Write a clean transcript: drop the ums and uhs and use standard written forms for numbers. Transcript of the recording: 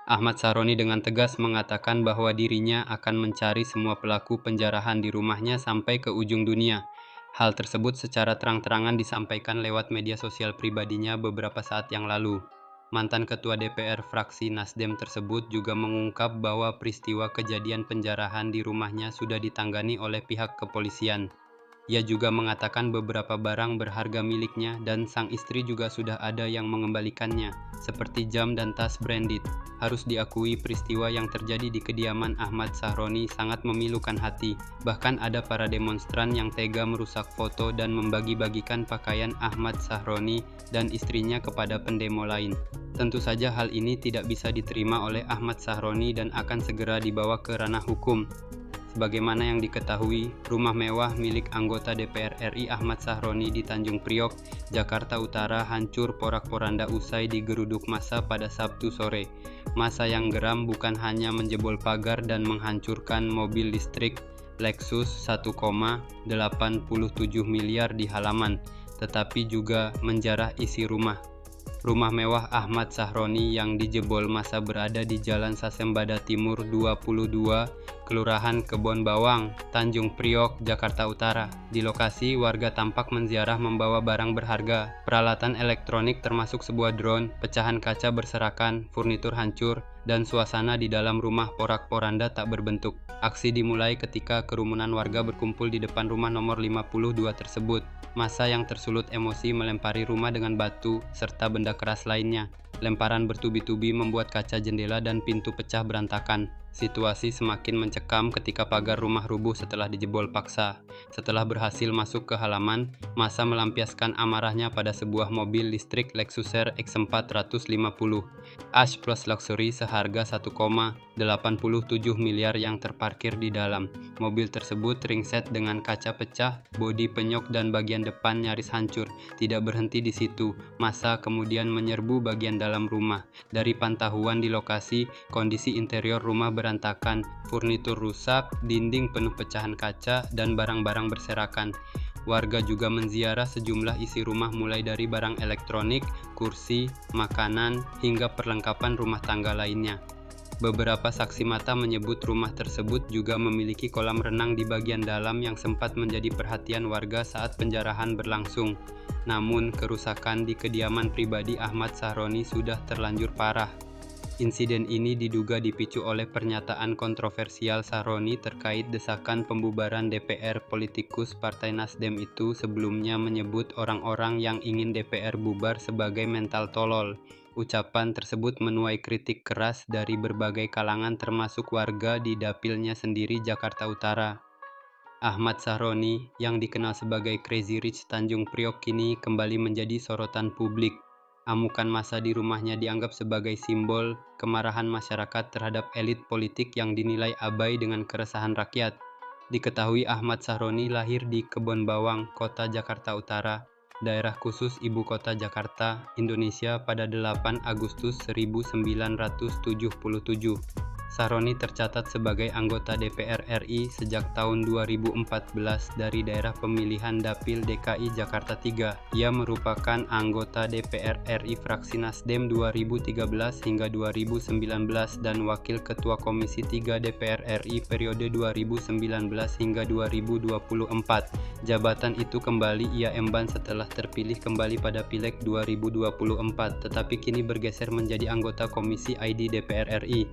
Ahmad Sahroni dengan tegas mengatakan bahwa dirinya akan mencari semua pelaku penjarahan di rumahnya sampai ke ujung dunia. Hal tersebut secara terang-terangan disampaikan lewat media sosial pribadinya beberapa saat yang lalu. Mantan Ketua DPR fraksi Nasdem tersebut juga mengungkap bahwa peristiwa kejadian penjarahan di rumahnya sudah ditangani oleh pihak kepolisian. Ia juga mengatakan beberapa barang berharga miliknya dan sang istri juga sudah ada yang mengembalikannya, seperti jam dan tas branded. Harus diakui peristiwa yang terjadi di kediaman Ahmad Sahroni sangat memilukan hati. Bahkan ada para demonstran yang tega merusak foto dan membagi-bagikan pakaian Ahmad Sahroni dan istrinya kepada pendemo lain. Tentu saja hal ini tidak bisa diterima oleh Ahmad Sahroni dan akan segera dibawa ke ranah hukum. Sebagaimana yang diketahui, rumah mewah milik anggota DPR RI Ahmad Sahroni di Tanjung Priok, Jakarta Utara hancur porak-poranda usai digeruduk massa pada Sabtu sore. Massa yang geram bukan hanya menjebol pagar dan menghancurkan mobil listrik Lexus 1,87 miliar di halaman, tetapi juga menjarah isi rumah. Rumah mewah Ahmad Sahroni yang dijebol massa berada di Jalan Sasembada Timur 22, Kelurahan Kebon Bawang, Tanjung Priok, Jakarta Utara. Di lokasi, warga tampak menziarah membawa barang berharga, peralatan elektronik termasuk sebuah drone, pecahan kaca berserakan, furnitur hancur, dan suasana di dalam rumah porak-poranda tak berbentuk. Aksi dimulai ketika kerumunan warga berkumpul di depan rumah nomor 52 tersebut. Massa yang tersulut emosi melempari rumah dengan batu serta benda keras lainnya. Lemparan bertubi-tubi membuat kaca jendela dan pintu pecah berantakan. Situasi semakin mencekam ketika pagar rumah rubuh setelah dijebol paksa. Setelah berhasil masuk ke halaman, massa melampiaskan amarahnya pada sebuah mobil listrik Lexus RX450 Ash Plus Luxury seharga 1,87 miliar yang terparkir di dalam. Mobil tersebut ringset dengan kaca pecah, bodi penyok dan bagian depan nyaris hancur. Tidak berhenti di situ, massa kemudian menyerbu bagian dalam rumah. Dari pantauan di lokasi, kondisi interior rumah berantakan, furnitur rusak, dinding penuh pecahan kaca, dan barang-barang berserakan. Warga juga menziarah sejumlah isi rumah mulai dari barang elektronik, kursi, makanan, hingga perlengkapan rumah tangga lainnya. Beberapa saksi mata menyebut rumah tersebut juga memiliki kolam renang di bagian dalam yang sempat menjadi perhatian warga saat penjarahan berlangsung. Namun, kerusakan di kediaman pribadi Ahmad Sahroni sudah terlanjur parah. Insiden ini diduga dipicu oleh pernyataan kontroversial Sahroni terkait desakan pembubaran DPR. Politikus Partai Nasdem itu sebelumnya menyebut orang-orang yang ingin DPR bubar sebagai mental tolol. Ucapan tersebut menuai kritik keras dari berbagai kalangan termasuk warga di dapilnya sendiri Jakarta Utara. Ahmad Sahroni, yang dikenal sebagai Crazy Rich Tanjung Priok, kini kembali menjadi sorotan publik. Amukan massa di rumahnya dianggap sebagai simbol kemarahan masyarakat terhadap elit politik yang dinilai abai dengan keresahan rakyat. Diketahui Ahmad Sahroni lahir di Kebon Bawang, Kota Jakarta Utara, daerah khusus Ibu Kota Jakarta, Indonesia pada 8 Agustus 1977. Sahroni tercatat sebagai anggota DPR RI sejak tahun 2014 dari daerah pemilihan Dapil DKI Jakarta 3. Ia merupakan anggota DPR RI fraksi Nasdem 2013 hingga 2019 dan Wakil Ketua Komisi 3 DPR RI periode 2019 hingga 2024. Jabatan itu kembali ia emban setelah terpilih kembali pada Pileg 2024, tetapi kini bergeser menjadi anggota Komisi ID DPR RI.